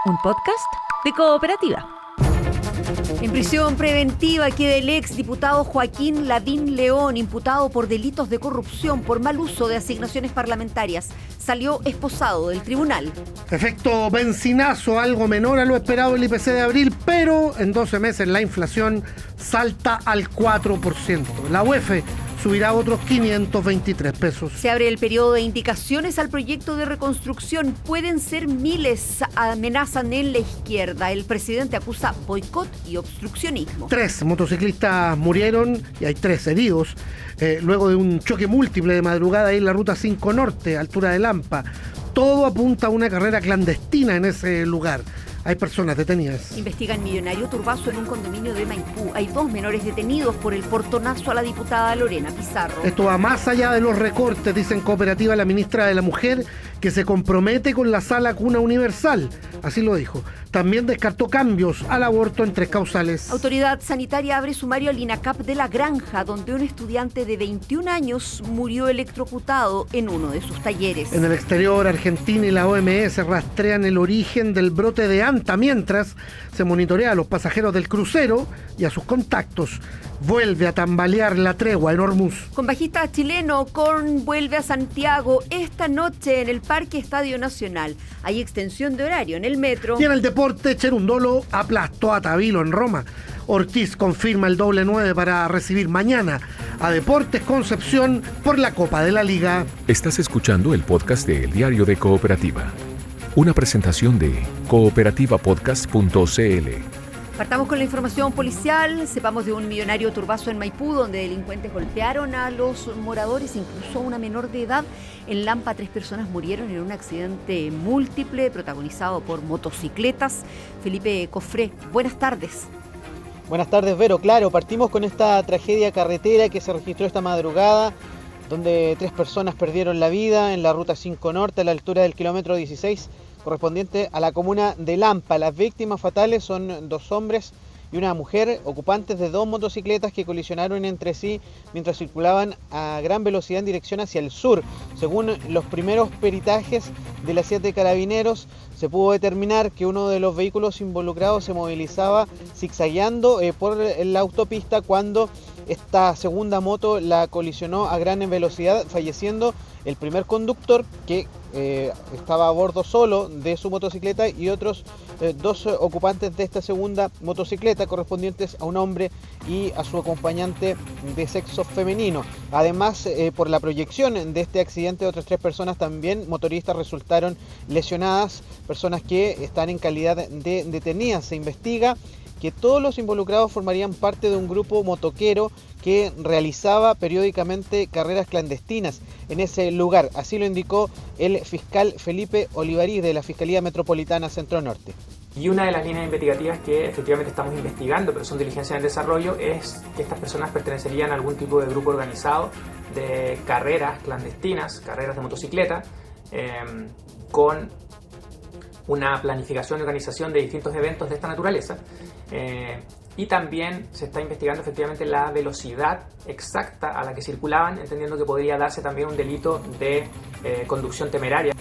un podcast de Cooperativa. En prisión preventiva queda el ex diputado Joaquín Lavín León, imputado por delitos de corrupción por mal uso de asignaciones parlamentarias. Salió esposado del tribunal. Efecto benzinazo, algo menor a lo esperado el IPC de abril, pero en 12 meses la inflación salta al 4%. La UEF subirá otros 523 pesos. Se abre el periodo de indicaciones al proyecto de reconstrucción. Pueden ser miles, amenazan en la izquierda. El presidente acusa boicot y obstruccionismo. 3 motociclistas murieron y hay 3 heridos luego de un choque múltiple de madrugada ahí en la ruta 5 Norte, altura de Lampa. Todo apunta a una carrera clandestina en ese lugar. Hay personas detenidas. Investigan millonario turbazo en un condominio de Maipú. Hay 2 menores detenidos por el portonazo a la diputada Lorena Pizarro. Esto va más allá de los recortes, dice en Cooperativa la ministra de la Mujer, que se compromete con la sala cuna universal. Así lo dijo. También descartó cambios al aborto en 3 causales. Autoridad sanitaria abre sumario al INACAP de La Granja, donde un estudiante de 21 años murió electrocutado en uno de sus talleres. En el exterior, Argentina y la OMS rastrean el origen del brote de Anta, mientras se monitorea a los pasajeros del crucero y a sus contactos. Vuelve a tambalear la tregua en Hormuz. Con bajista chileno, Korn vuelve a Santiago esta noche en el Parque Estadio Nacional. Hay extensión de horario en el metro. Y en el deporte, Cherundolo aplastó a Tabilo en Roma. Ortiz confirma el doble 9 para recibir mañana a Deportes Concepción por la Copa de la Liga. Estás escuchando el podcast de El Diario de Cooperativa. Una presentación de cooperativapodcast.cl. Partamos con la información policial. Sepamos de un millonario turbazo en Maipú, donde delincuentes golpearon a los moradores, incluso a una menor de edad. En Lampa, 3 personas murieron en un accidente múltiple protagonizado por motocicletas. Felipe Cofré, buenas tardes. Buenas tardes, Vero. Claro, partimos con esta tragedia carretera que se registró esta madrugada, donde 3 personas perdieron la vida en la ruta 5 Norte a la altura del kilómetro 16, correspondiente a la comuna de Lampa. Las víctimas fatales son 2 hombres y una mujer, ocupantes de 2 motocicletas que colisionaron entre sí mientras circulaban a gran velocidad en dirección hacia el sur. Según los primeros peritajes de la 7 Carabineros, se pudo determinar que uno de los vehículos involucrados se movilizaba zigzagueando por la autopista cuando esta segunda moto la colisionó a gran velocidad, falleciendo el primer conductor, que estaba a bordo solo de su motocicleta, y otros 2 ocupantes de esta segunda motocicleta, correspondientes a un hombre y a su acompañante de sexo femenino. Además, por la proyección de este accidente, otras 3 personas también motoristas resultaron lesionadas, personas que están en calidad de detenidas. Se investiga que todos los involucrados formarían parte de un grupo motoquero que realizaba periódicamente carreras clandestinas en ese lugar. Así lo indicó el fiscal Felipe Olivarí de la Fiscalía Metropolitana Centro Norte. Y una de las líneas investigativas que efectivamente estamos investigando, pero son diligencias en desarrollo, es que estas personas pertenecerían a algún tipo de grupo organizado de carreras clandestinas, carreras de motocicleta, con una planificación y organización de distintos eventos de esta naturaleza. Y también se está investigando efectivamente la velocidad exacta a la que circulaban, entendiendo que podría darse también un delito de conducción temeraria.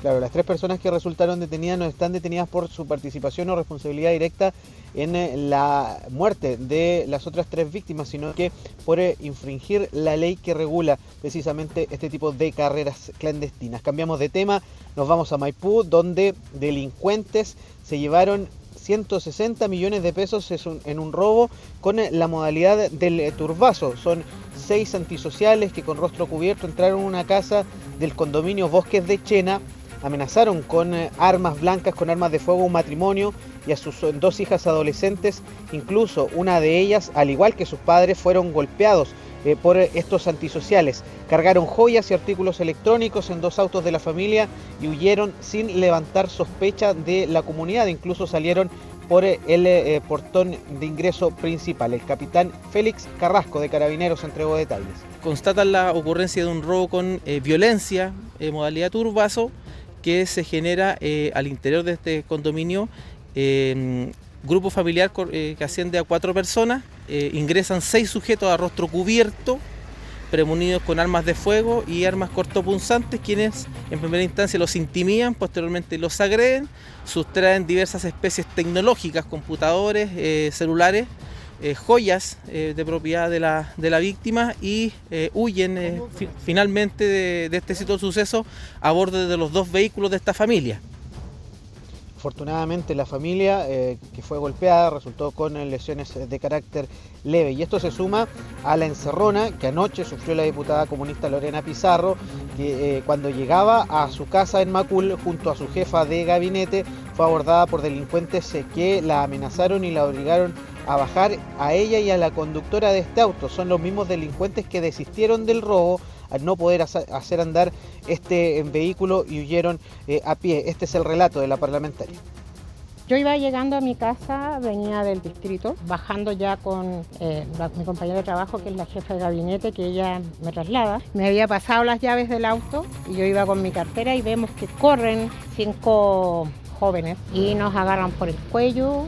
Claro, las 3 personas que resultaron detenidas no están detenidas por su participación o responsabilidad directa en la muerte de las otras 3 víctimas, sino que por infringir la ley que regula precisamente este tipo de carreras clandestinas. Cambiamos de tema, nos vamos a Maipú, donde delincuentes se llevaron 160 millones de pesos en un robo con la modalidad del turbazo. Son 6 antisociales que con rostro cubierto entraron a una casa del condominio Bosques de Chena, amenazaron con armas blancas, con armas de fuego, un matrimonio y a sus 2 hijas adolescentes. Incluso una de ellas, al igual que sus padres, fueron golpeados por estos antisociales. Cargaron joyas y artículos electrónicos en 2 autos de la familia y huyeron sin levantar sospecha de la comunidad. Incluso salieron por el portón de ingreso principal. El capitán Félix Carrasco de Carabineros entregó detalles. Constatan la ocurrencia de un robo con violencia, modalidad turbazo, que se genera al interior de este condominio. Grupo familiar que asciende a 4 personas, ingresan 6 sujetos a rostro cubierto premunidos con armas de fuego y armas cortopunzantes, quienes en primera instancia los intimidan, posteriormente los agreden, sustraen diversas especies tecnológicas, computadores, celulares, joyas de propiedad de la víctima y huyen finalmente de este sitio de suceso a bordo de los 2 vehículos de esta familia. Afortunadamente la familia que fue golpeada resultó con lesiones de carácter leve, y esto se suma a la encerrona que anoche sufrió la diputada comunista Lorena Pizarro, que cuando llegaba a su casa en Macul junto a su jefa de gabinete fue abordada por delincuentes que la amenazaron y la obligaron a bajar a ella y a la conductora de este auto. Son los mismos delincuentes que desistieron del robo al no poder hacer andar este vehículo y huyeron a pie. Este es el relato de la parlamentaria. Yo iba llegando a mi casa, venía del distrito, bajando ya con mi compañera de trabajo, que es la jefa de gabinete, que ella me traslada. Me había pasado las llaves del auto y yo iba con mi cartera y vemos que corren 5 jóvenes y nos agarran por el cuello,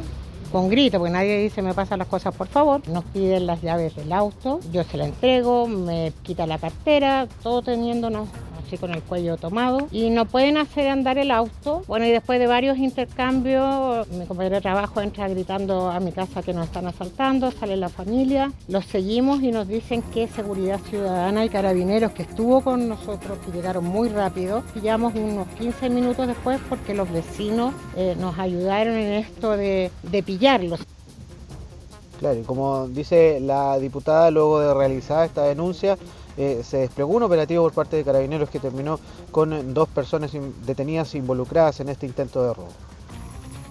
con grito, porque nadie dice me pasan las cosas por favor. Nos piden las llaves del auto, yo se la entrego, me quita la cartera, todo teniéndonos así con el cuello tomado, y no pueden hacer andar el auto. Bueno, y después de varios intercambios, mi compañero de trabajo entra gritando a mi casa que nos están asaltando, sale la familia, los seguimos y nos dicen que Seguridad Ciudadana y Carabineros, que estuvo con nosotros, que llegaron muy rápido, pillamos unos 15 minutos después porque los vecinos nos ayudaron en esto de pillarlos. Claro, y como dice la diputada, luego de realizar esta denuncia, se desplegó un operativo por parte de Carabineros que terminó con 2 personas detenidas involucradas en este intento de robo.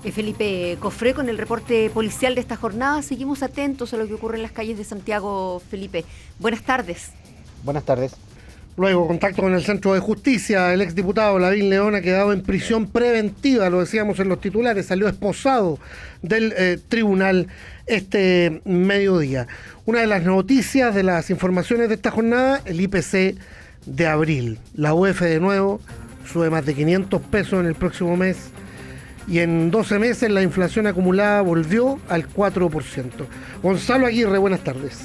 Felipe Cofré con el reporte policial de esta jornada. Seguimos atentos a lo que ocurre en las calles de Santiago. Felipe, buenas tardes. Buenas tardes. Luego, contacto con el Centro de Justicia. El exdiputado Lavín León ha quedado en prisión preventiva, lo decíamos en los titulares, salió esposado del tribunal este mediodía. Una de las noticias, de las informaciones de esta jornada, el IPC de abril. La UF de nuevo sube más de 500 pesos en el próximo mes y en 12 meses la inflación acumulada volvió al 4%. Gonzalo Aguirre, buenas tardes.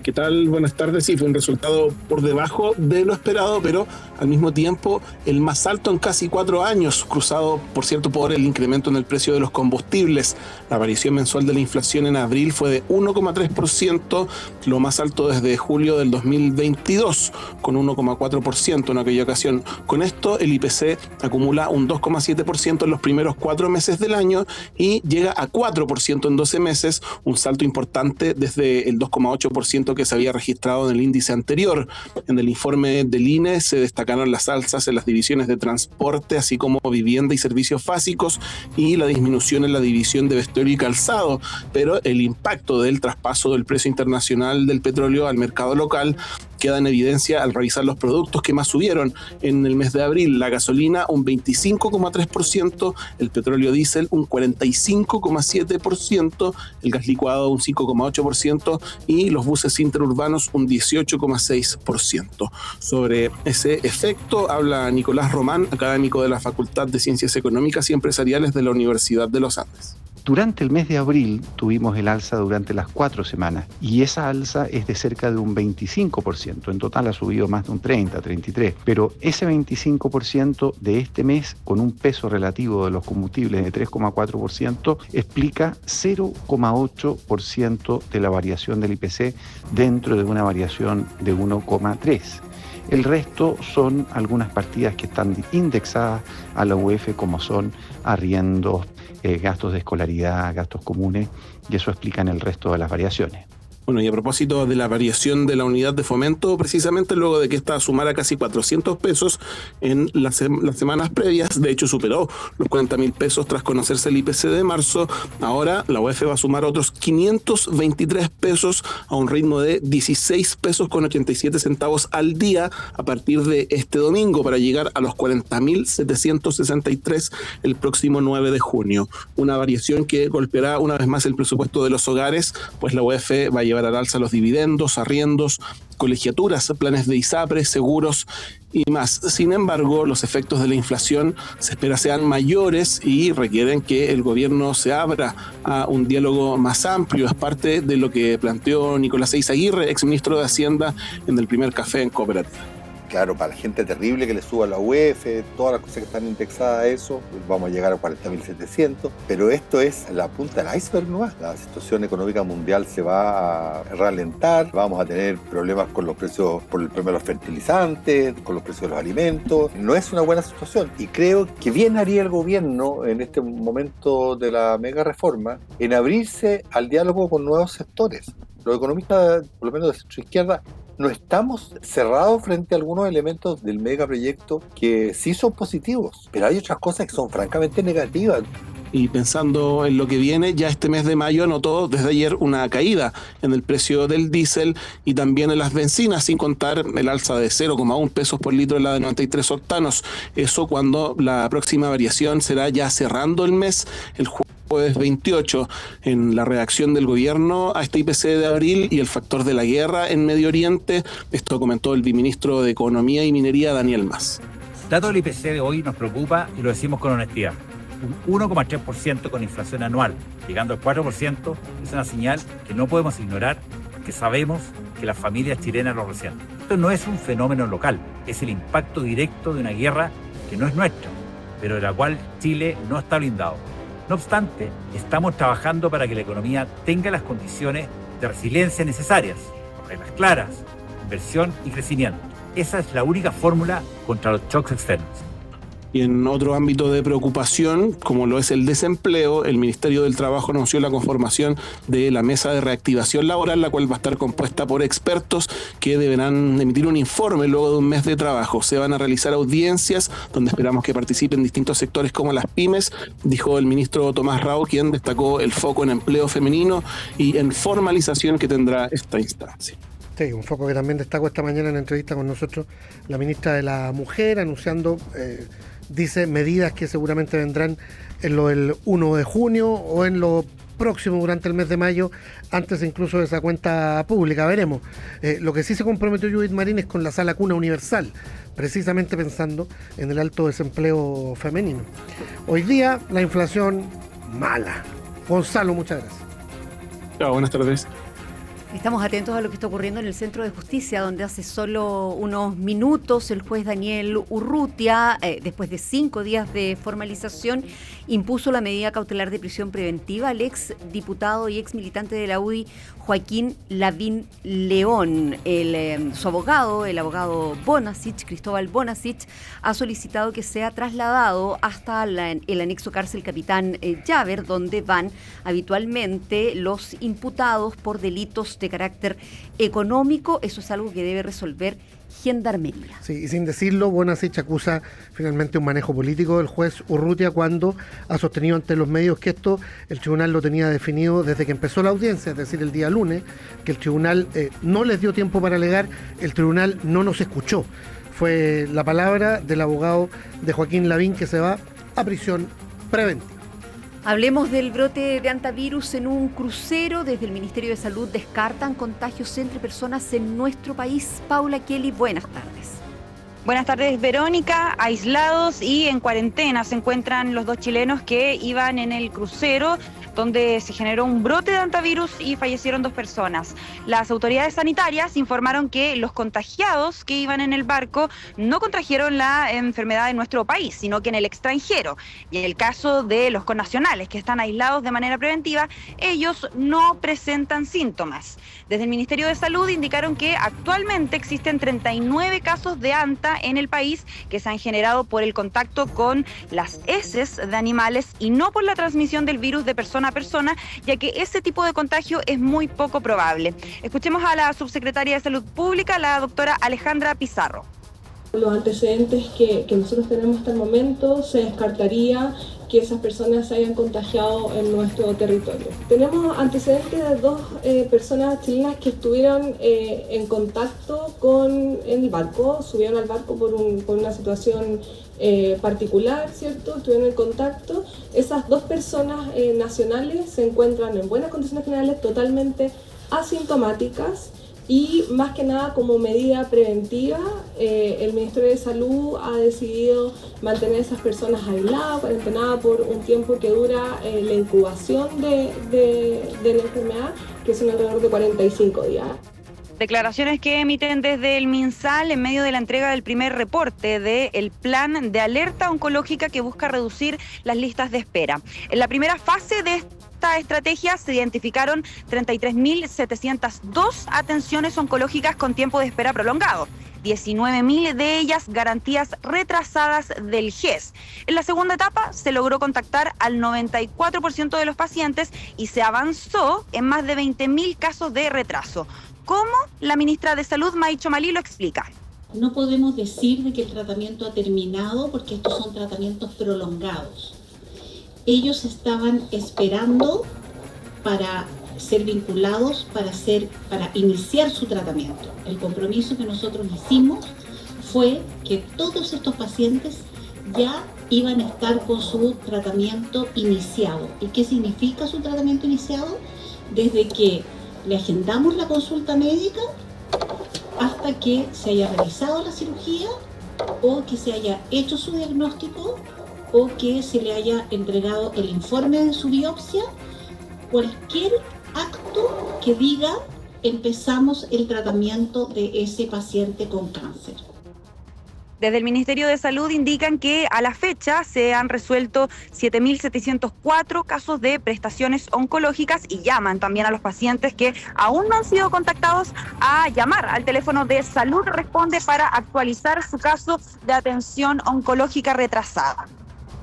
¿Qué tal? Buenas tardes. Sí, fue un resultado por debajo de lo esperado, pero al mismo tiempo el más alto en casi 4 años, cruzado, por cierto, por el incremento en el precio de los combustibles. La variación mensual de la inflación en abril fue de 1,3%, lo más alto desde julio del 2022, con 1,4% en aquella ocasión. Con esto, el IPC acumula un 2,7% en los primeros 4 meses del año y llega a 4% en 12 meses, un salto importante desde el 2,8% que se había registrado en el índice anterior. En el informe del INE se destacaron las alzas en las divisiones de transporte, así como vivienda y servicios básicos, y la disminución en la división de vestuario y calzado, pero el impacto del traspaso del precio internacional del petróleo al mercado local queda en evidencia al revisar los productos que más subieron en el mes de abril. La gasolina un 25,3%, el petróleo diésel un 45,7%, el gas licuado un 5,8% y los buses interurbanos un 18,6%. Sobre ese efecto habla Nicolás Román, académico de la Facultad de Ciencias Económicas y Empresariales de la Universidad de los Andes. Durante el mes de abril tuvimos el alza durante las 4 semanas y esa alza es de cerca de un 25%. En total ha subido más de un 30, 33%. Pero ese 25% de este mes, con un peso relativo de los combustibles de 3,4%, explica 0,8% de la variación del IPC dentro de una variación de 1,3%. El resto son algunas partidas que están indexadas a la UF, como son arriendos, gastos de escolaridad, gastos comunes, y eso explica el resto de las variaciones. Bueno, y a propósito de la variación de la unidad de fomento, precisamente luego de que esta sumara casi 400 pesos en las semanas previas, de hecho superó los 40.000 pesos tras conocerse el IPC de marzo, ahora la UF va a sumar otros 523 pesos a un ritmo de 16 pesos con 87 centavos al día a partir de este domingo, para llegar a los 40.763 el próximo 9 de junio. Una variación que golpeará una vez más el presupuesto de los hogares, pues la UF va a llevar al alza los dividendos, arriendos, colegiaturas, planes de ISAPRE, seguros y más. Sin embargo, los efectos de la inflación se espera sean mayores y requieren que el gobierno se abra a un diálogo más amplio. Es parte de lo que planteó Nicolás Eizaguirre, exministro de Hacienda, en el primer café en Cooperativa. Claro, para la gente terrible que le suba la UEF, todas las cosas que están indexadas a eso, vamos a llegar a 40.700, pero esto es la punta del iceberg nomás. La situación económica mundial se va a ralentar, vamos a tener problemas con los precios, por el problema de los fertilizantes, con los precios de los alimentos. No es una buena situación y creo que bien haría el gobierno en este momento de la mega reforma en abrirse al diálogo con nuevos sectores. Los economistas, por lo menos de centro izquierda, no estamos cerrados frente a algunos elementos del megaproyecto que sí son positivos, pero hay otras cosas que son francamente negativas. Y pensando en lo que viene, ya este mes de mayo notó desde ayer una caída en el precio del diésel y también en las bencinas, sin contar el alza de 0,1 pesos por litro en la de 93 octanos. Eso cuando la próxima variación será ya cerrando el mes, el jueves 28, en la reacción del gobierno a este IPC de abril y el factor de la guerra en Medio Oriente. Esto comentó el viceministro de Economía y Minería, Daniel Mas. El dato del IPC de hoy nos preocupa y lo decimos con honestidad. Un 1,3% con inflación anual, llegando al 4%, es una señal que no podemos ignorar, que sabemos que las familias chilenas lo resienten. Esto no es un fenómeno local, es el impacto directo de una guerra que no es nuestra, pero de la cual Chile no está blindado. No obstante, estamos trabajando para que la economía tenga las condiciones de resiliencia necesarias, con reglas claras, inversión y crecimiento. Esa es la única fórmula contra los shocks externos. Y en otro ámbito de preocupación, como lo es el desempleo, el Ministerio del Trabajo anunció la conformación de la Mesa de Reactivación Laboral, la cual va a estar compuesta por expertos que deberán emitir un informe luego de un mes de trabajo. Se van a realizar audiencias donde esperamos que participen distintos sectores como las pymes, dijo el ministro Tomás Rao, quien destacó el foco en empleo femenino y en formalización que tendrá esta instancia. Sí, un foco que también destacó esta mañana en entrevista con nosotros la ministra de la Mujer, anunciando, dice, medidas que seguramente vendrán en lo del 1 de junio o en lo próximo durante el mes de mayo, antes incluso de esa cuenta pública, veremos. Lo que sí se comprometió Judith Marín es con la sala cuna universal, precisamente pensando en el alto desempleo femenino. Hoy día la inflación mala. Gonzalo, muchas gracias. Chao, buenas tardes. Estamos atentos a lo que está ocurriendo en el Centro de Justicia, donde hace solo unos minutos el juez Daniel Urrutia, después de 5 días de formalización, impuso la medida cautelar de prisión preventiva al ex diputado y ex militante de la UDI, Joaquín Lavín León. Su abogado, el abogado Bonasich, Cristóbal Bonasich, ha solicitado que sea trasladado hasta el anexo cárcel Capitán Llaver, donde van habitualmente los imputados por delitos de carácter económico. Eso es algo que debe resolver Gendarmería. Sí, y sin decirlo, Bonasich acusa finalmente un manejo político del juez Urrutia cuando ha sostenido ante los medios que esto el tribunal lo tenía definido desde que empezó la audiencia, es decir, el día lunes, que el tribunal no les dio tiempo para alegar, el tribunal no nos escuchó. Fue la palabra del abogado de Joaquín Lavín, que se va a prisión preventiva. Hablemos del brote de hantavirus en un crucero. Desde el Ministerio de Salud descartan contagios entre personas en nuestro país. Paula Kelly, buenas tardes. Buenas tardes, Verónica. Aislados y en cuarentena se encuentran los 2 chilenos que iban en el crucero, donde se generó un brote de hantavirus y fallecieron 2 personas. Las autoridades sanitarias informaron que los contagiados que iban en el barco no contrajeron la enfermedad en nuestro país, sino que en el extranjero. Y en el caso de los connacionales que están aislados de manera preventiva, ellos no presentan síntomas. Desde el Ministerio de Salud indicaron que actualmente existen 39 casos de hanta en el país que se han generado por el contacto con las heces de animales y no por la transmisión del virus de persona a persona, ya que ese tipo de contagio es muy poco probable. Escuchemos a la subsecretaria de Salud Pública, la doctora Alejandra Pizarro. Los antecedentes que nosotros tenemos hasta el momento, se descartaría que esas personas se hayan contagiado en nuestro territorio. Tenemos antecedentes de 2 personas chilenas que estuvieron en contacto con el barco, subieron al barco por una situación particular, ¿cierto? Estuvieron en contacto. Esas 2 personas nacionales se encuentran en buenas condiciones generales, totalmente asintomáticas, y más que nada como medida preventiva, el Ministerio de Salud ha decidido mantener a esas personas aisladas, cuarentenadas por un tiempo que dura la incubación de la enfermedad, que son alrededor de 45 días. Declaraciones que emiten desde el MinSal en medio de la entrega del primer reporte del plan de alerta oncológica que busca reducir las listas de espera. En la primera fase de esta estrategia se identificaron 33.702 atenciones oncológicas con tiempo de espera prolongado. 19.000 de ellas garantías retrasadas del GES. En la segunda etapa se logró contactar al 94% de los pacientes y se avanzó en más de 20.000 casos de retraso. ¿Cómo? La ministra de Salud, May Chomali, lo explica. No podemos decir de que el tratamiento ha terminado porque estos son tratamientos prolongados. Ellos estaban esperando para ser vinculados, para iniciar su tratamiento. El compromiso que nosotros hicimos fue que todos estos pacientes ya iban a estar con su tratamiento iniciado. ¿Y qué significa su tratamiento iniciado? Desde que le agendamos la consulta médica hasta que se haya realizado la cirugía o que se haya hecho su diagnóstico o que se le haya entregado el informe de su biopsia, cualquier acto que diga empezamos el tratamiento de ese paciente con cáncer. Desde el Ministerio de Salud indican que a la fecha se han resuelto 7.704 casos de prestaciones oncológicas y llaman también a los pacientes que aún no han sido contactados a llamar al teléfono de Salud Responde para actualizar su caso de atención oncológica retrasada.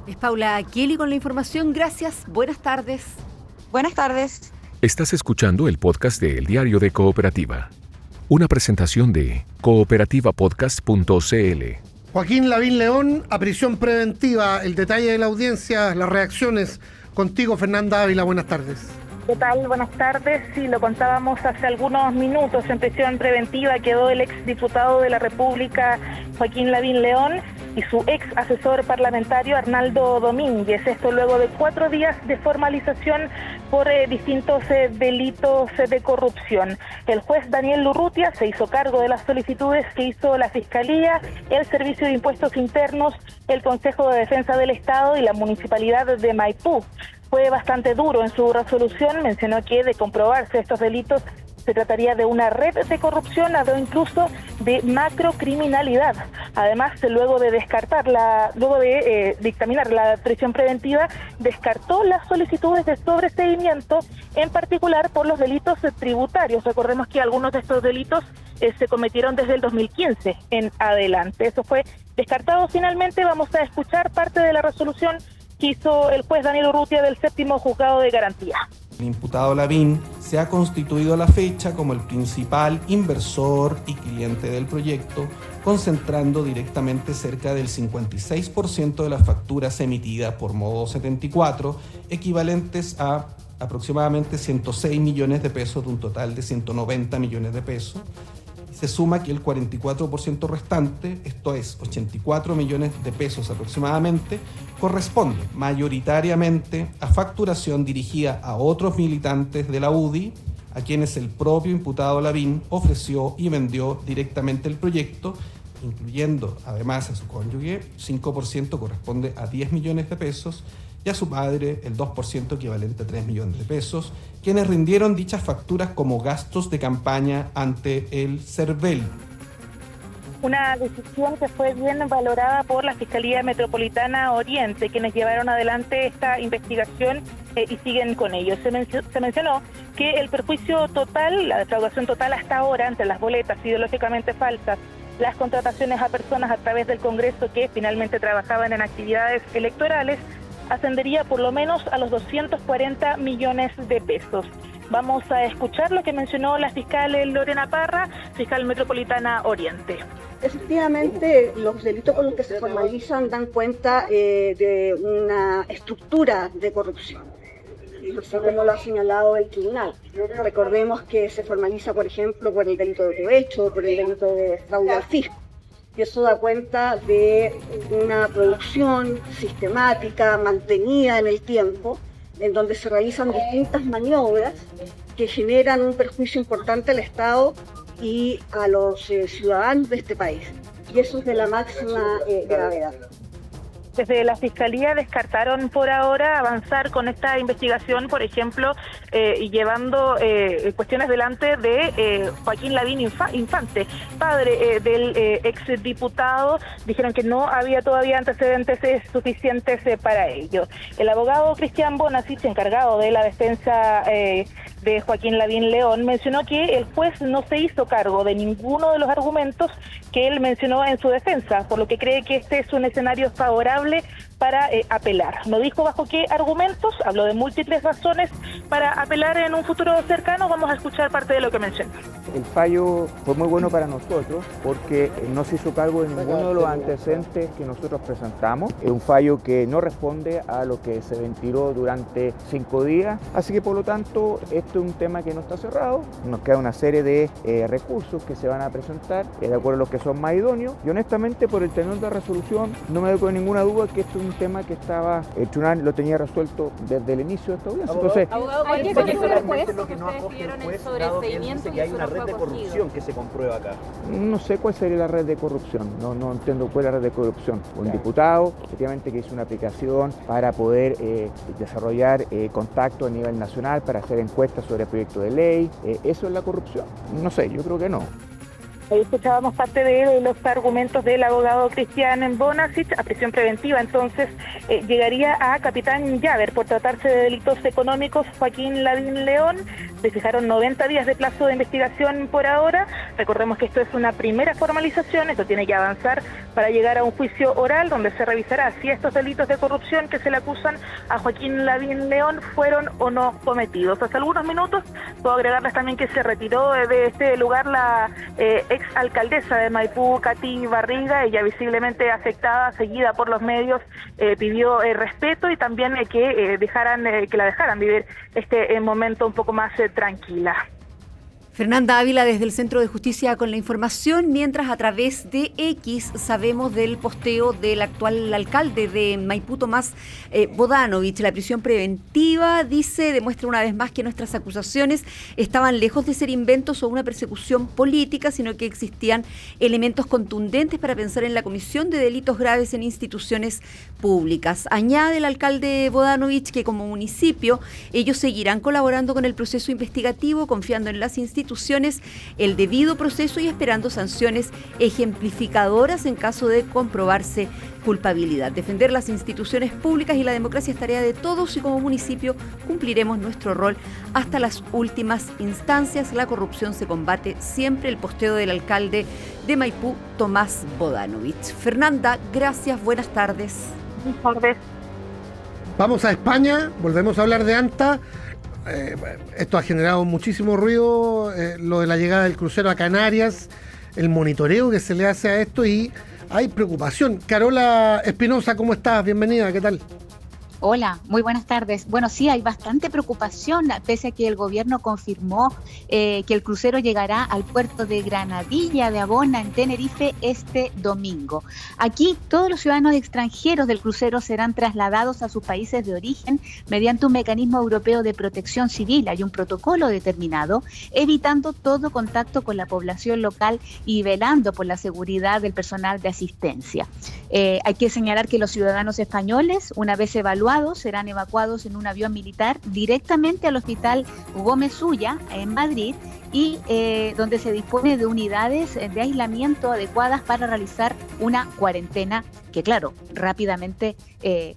Es Paula Kelly con la información. Gracias. Buenas tardes. Buenas tardes. Estás escuchando el podcast de El Diario de Cooperativa. Una presentación de cooperativapodcast.cl. Joaquín Lavín León, a prisión preventiva. El detalle de la audiencia, las reacciones. Contigo, Fernanda Ávila, buenas tardes. ¿Qué tal? Buenas tardes. Sí, lo contábamos hace algunos minutos. En prisión preventiva quedó el exdiputado de la República, Joaquín Lavín León, y su ex asesor parlamentario, Arnaldo Domínguez. Esto luego de 4 días de formalización por distintos delitos de corrupción. El juez Daniel Urrutia se hizo cargo de las solicitudes que hizo la Fiscalía, el Servicio de Impuestos Internos, el Consejo de Defensa del Estado y la Municipalidad de Maipú. Fue bastante duro en su resolución, mencionó que de comprobarse estos delitos se trataría de una red de corrupción, habló incluso de macrocriminalidad. Además, luego de dictaminar la prisión preventiva, descartó las solicitudes de sobreseimiento, en particular por los delitos tributarios. Recordemos que algunos de estos delitos se cometieron desde el 2015 en adelante. Eso fue descartado finalmente. Vamos a escuchar parte de la resolución que hizo el juez Daniel Urrutia del 7º Juzgado de Garantía. El imputado Lavín se ha constituido a la fecha como el principal inversor y cliente del proyecto, concentrando directamente cerca del 56% de las facturas emitidas por Modo 74, equivalentes a aproximadamente 106 millones de pesos de un total de 190 millones de pesos. Se suma que el 44% restante, esto es 84 millones de pesos aproximadamente, corresponde mayoritariamente a facturación dirigida a otros militantes de la UDI, a quienes el propio imputado Lavín ofreció y vendió directamente el proyecto, incluyendo además a su cónyuge. 5% corresponde a 10 millones de pesos y a su padre el 2% equivalente a 3 millones de pesos, quienes rindieron dichas facturas como gastos de campaña ante el CERVEL. Una decisión que fue bien valorada por la Fiscalía Metropolitana Oriente, quienes llevaron adelante esta investigación y siguen con ello. Se mencionó que el perjuicio total, la defraudación total hasta ahora entre las boletas ideológicamente falsas, las contrataciones a personas a través del Congreso que finalmente trabajaban en actividades electorales, ascendería por lo menos a los 240 millones de pesos. Vamos a escuchar lo que mencionó la fiscal Lorena Parra, fiscal Metropolitana Oriente. Efectivamente, los delitos con los que se formalizan dan cuenta de una estructura de corrupción, así como lo ha señalado el tribunal. Recordemos que se formaliza, por ejemplo, por el delito de cohecho, por el delito de fraude al fisco. Y eso da cuenta de una producción sistemática, mantenida en el tiempo, en donde se realizan distintas maniobras que generan un perjuicio importante al Estado y a los ciudadanos de este país. Y eso es de la máxima gravedad. Desde la Fiscalía descartaron por ahora avanzar con esta investigación, por ejemplo, y llevando cuestiones delante de Joaquín Lavín Infante, padre del exdiputado. Dijeron que no había todavía antecedentes suficientes para ello. El abogado Cristian Bonasich, encargado de la defensa de Joaquín Lavín León, mencionó que el juez no se hizo cargo de ninguno de los argumentos que él mencionó en su defensa, por lo que cree que este es un escenario favorable para apelar. No dijo bajo qué argumentos, habló de múltiples razones para apelar en un futuro cercano. Vamos a escuchar parte de lo que mencionó. El fallo fue muy bueno para nosotros porque no se hizo cargo de ninguno de los antecedentes que nosotros presentamos. Es un fallo que no responde a lo que se ventiló durante 5 días, así que por lo tanto esto es un tema que no está cerrado. Nos queda una serie de recursos que se van a presentar de acuerdo a los que son más idóneos, y honestamente por el tenor de resolución no me doy con ninguna duda que esto es un tema que estaba, el tribunal lo tenía resuelto desde el inicio de esta audiencia. Entonces, ¿Hay que conocer el juez? Lo que no acoge el juez, dado que él dice que hay una red de corrupción que se comprueba acá. No sé cuál sería la red de corrupción, no entiendo cuál es la red de corrupción. Un diputado, efectivamente, que hizo una aplicación para poder desarrollar contacto a nivel nacional, para hacer encuestas sobre el proyecto de ley. ¿Eso es la corrupción? No sé, yo creo que no. Ahí escuchábamos parte de los argumentos del abogado Cristian Bonasich. A prisión preventiva, entonces, llegaría a capitán Llaver por tratarse de delitos económicos Joaquín Lavín León. Se fijaron 90 días de plazo de investigación por ahora. Recordemos que esto es una primera formalización, esto tiene que avanzar para llegar a un juicio oral donde se revisará si estos delitos de corrupción que se le acusan a Joaquín Lavín León fueron o no cometidos. Hace algunos minutos puedo agregarles también que se retiró de este lugar la ex alcaldesa de Maipú, Katy Barriga. Ella, visiblemente afectada, seguida por los medios, pidió respeto y también que la dejaran vivir este momento un poco más tranquila. Fernanda Ávila desde el Centro de Justicia con la información, mientras a través de X sabemos del posteo del actual alcalde de Maipú, Tomás Bodanovich. La prisión preventiva, dice, demuestra una vez más que nuestras acusaciones estaban lejos de ser inventos o una persecución política, sino que existían elementos contundentes para pensar en la comisión de delitos graves en instituciones públicas. Añade el alcalde Bodanovich que como municipio ellos seguirán colaborando con el proceso investigativo, confiando en las instituciones, el debido proceso y esperando sanciones ejemplificadoras en caso de comprobarse culpabilidad. Defender las instituciones públicas y la democracia es tarea de todos y como municipio cumpliremos nuestro rol hasta las últimas instancias. La corrupción se combate siempre. El posteo del alcalde de Maipú, Tomás Bodanovich. Fernanda, gracias, buenas tardes. Buenas tardes. Vamos a España, volvemos a hablar de ANTA. Esto ha generado muchísimo ruido, lo de la llegada del crucero a Canarias, el monitoreo que se le hace a esto, y hay preocupación. Carola Espinosa, ¿cómo estás? Bienvenida, ¿qué tal? Hola, muy buenas tardes. Bueno, sí, hay bastante preocupación, pese a que el gobierno confirmó que el crucero llegará al puerto de Granadilla de Abona, en Tenerife, este domingo. Aquí, todos los ciudadanos extranjeros del crucero serán trasladados a sus países de origen mediante un mecanismo europeo de protección civil. Hay un protocolo determinado, evitando todo contacto con la población local y velando por la seguridad del personal de asistencia. Hay que señalar que los ciudadanos españoles, una vez evaluados, serán evacuados en un avión militar directamente al Hospital Gómez Ulla en Madrid, y donde se dispone de unidades de aislamiento adecuadas para realizar una cuarentena que, claro, rápidamente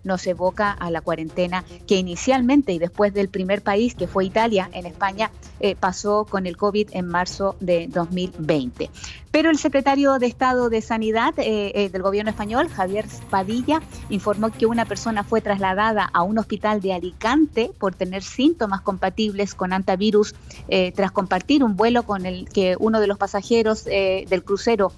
nos evoca a la cuarentena que inicialmente y después del primer país, que fue Italia, en España, pasó con el COVID en marzo de 2020. Pero el secretario de Estado de Sanidad del gobierno español, Javier Padilla, informó que una persona fue trasladada a un hospital de Alicante por tener síntomas compatibles con hantavirus tras compartir un vuelo con el que uno de los pasajeros del crucero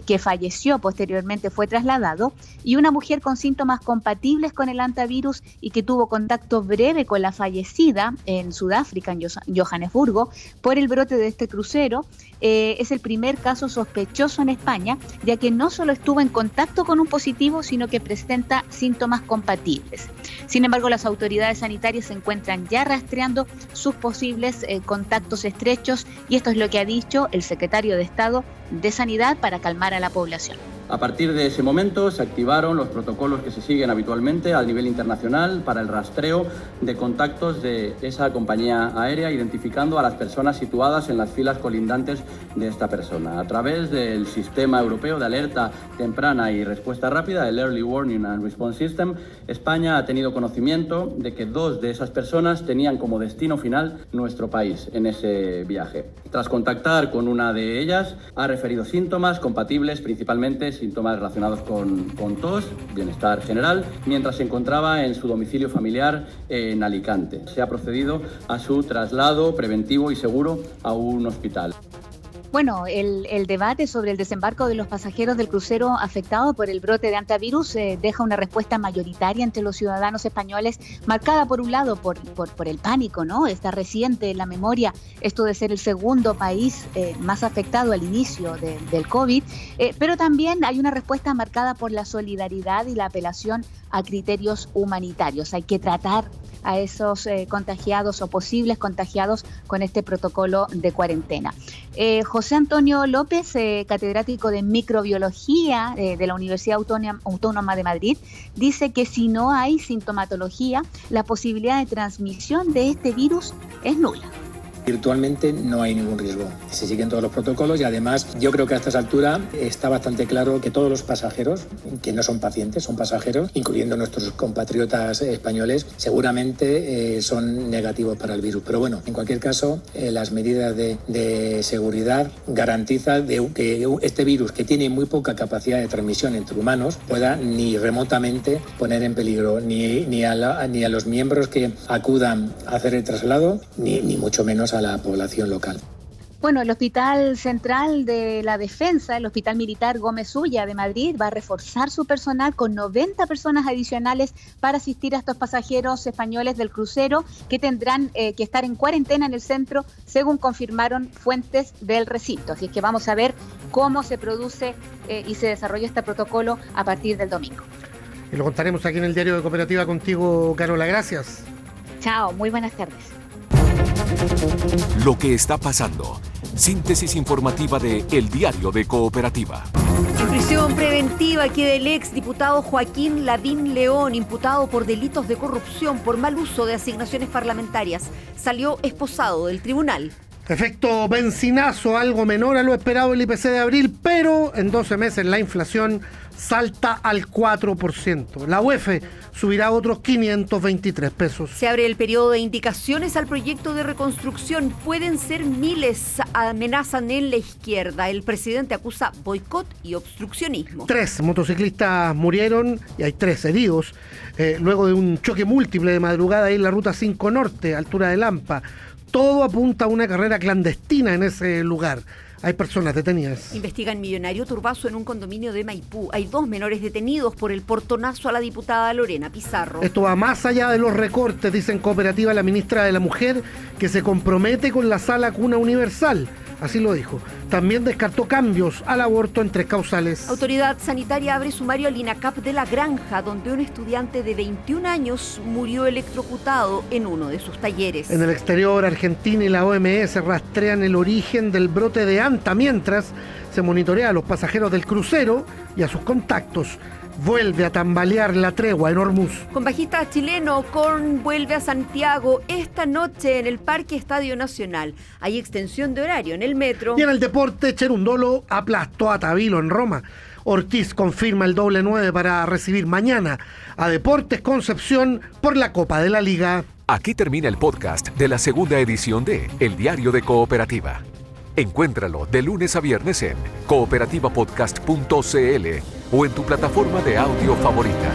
que falleció posteriormente fue trasladado, y una mujer con síntomas compatibles con el hantavirus y que tuvo contacto breve con la fallecida en Sudáfrica, en Johannesburgo, por el brote de este crucero. Es el primer caso sospechoso en España, ya que no solo estuvo en contacto con un positivo, sino que presenta síntomas compatibles. Sin embargo, las autoridades sanitarias se encuentran ya rastreando sus posibles contactos estrechos, y esto es lo que ha dicho el secretario de Estado de Sanidad para calmar a la población. A partir de ese momento se activaron los protocolos que se siguen habitualmente a nivel internacional para el rastreo de contactos de esa compañía aérea, identificando a las personas situadas en las filas colindantes de esta persona. A través del Sistema Europeo de Alerta Temprana y Respuesta Rápida, el Early Warning and Response System, España ha tenido conocimiento de que 2 de esas personas tenían como destino final nuestro país en ese viaje. Tras contactar con una de ellas, ha referido síntomas compatibles, principalmente síntomas relacionados con tos, bienestar general, mientras se encontraba en su domicilio familiar en Alicante. Se ha procedido a su traslado preventivo y seguro a un hospital. Bueno, el debate sobre el desembarco de los pasajeros del crucero afectado por el brote de hantavirus deja una respuesta mayoritaria entre los ciudadanos españoles, marcada por un lado por el pánico, ¿no? Está reciente en la memoria esto de ser el segundo país más afectado al inicio del COVID, pero también hay una respuesta marcada por la solidaridad y la apelación a criterios humanitarios. Hay que tratar a esos contagiados o posibles contagiados con este protocolo de cuarentena. José Antonio López, catedrático de microbiología de la Universidad Autónoma de Madrid, dice que si no hay sintomatología, la posibilidad de transmisión de este virus es nula. Virtualmente no hay ningún riesgo. Se siguen todos los protocolos y además yo creo que a estas alturas está bastante claro que todos los pasajeros, que no son pacientes, son pasajeros, incluyendo nuestros compatriotas españoles, seguramente son negativos para el virus. Pero bueno, en cualquier caso, las medidas de seguridad garantizan que este virus, que tiene muy poca capacidad de transmisión entre humanos, pueda ni remotamente poner en peligro ni a los miembros que acudan a hacer el traslado, ni mucho menos a la población local. Bueno, el Hospital Central de la Defensa, el Hospital Militar Gómez Ulla de Madrid, va a reforzar su personal con 90 personas adicionales para asistir a estos pasajeros españoles del crucero que tendrán que estar en cuarentena en el centro, según confirmaron fuentes del recinto. Así es que vamos a ver cómo se produce y se desarrolla este protocolo a partir del domingo. Y lo contaremos aquí en el Diario de Cooperativa contigo, Carola. Gracias. Chao, muy buenas tardes. Lo que está pasando. Síntesis informativa de El Diario de Cooperativa. En prisión preventiva queda el exdiputado Joaquín Lavín León, imputado por delitos de corrupción por mal uso de asignaciones parlamentarias. Salió esposado del tribunal. Efecto benzinazo, algo menor a lo esperado el IPC de abril, pero en 12 meses la inflación salta al 4%. La UEF subirá otros 523 pesos. Se abre el periodo de indicaciones al proyecto de reconstrucción. Pueden ser miles, amenazan en la izquierda. El presidente acusa boicot y obstruccionismo. 3 motociclistas murieron y hay 3 heridos luego de un choque múltiple de madrugada ahí en la ruta 5 Norte, altura de Lampa. Todo apunta a una carrera clandestina en ese lugar. Hay personas detenidas. Investigan millonario turbazo en un condominio de Maipú. Hay 2 menores detenidos por el portonazo a la diputada Lorena Pizarro. Esto va más allá de los recortes, dice en Cooperativa la ministra de la Mujer, que se compromete con la sala cuna universal. Así lo dijo. También descartó cambios al aborto en 3 causales. Autoridad sanitaria abre sumario al INACAP de La Granja, donde un estudiante de 21 años murió electrocutado en uno de sus talleres. En el exterior, Argentina y la OMS rastrean el origen del brote de anta, mientras se monitorea a los pasajeros del crucero y a sus contactos. Vuelve a tambalear la tregua en Hormuz. Con bajista chileno, Korn vuelve a Santiago esta noche en el Parque Estadio Nacional. Hay extensión de horario en el metro. Y en el deporte, Cherundolo aplastó a Tabilo en Roma. Ortiz confirma el doble 9 para recibir mañana a Deportes Concepción por la Copa de la Liga. Aquí termina el podcast de la segunda edición de El Diario de Cooperativa. Encuéntralo de lunes a viernes en cooperativapodcast.cl o en tu plataforma de audio favorita.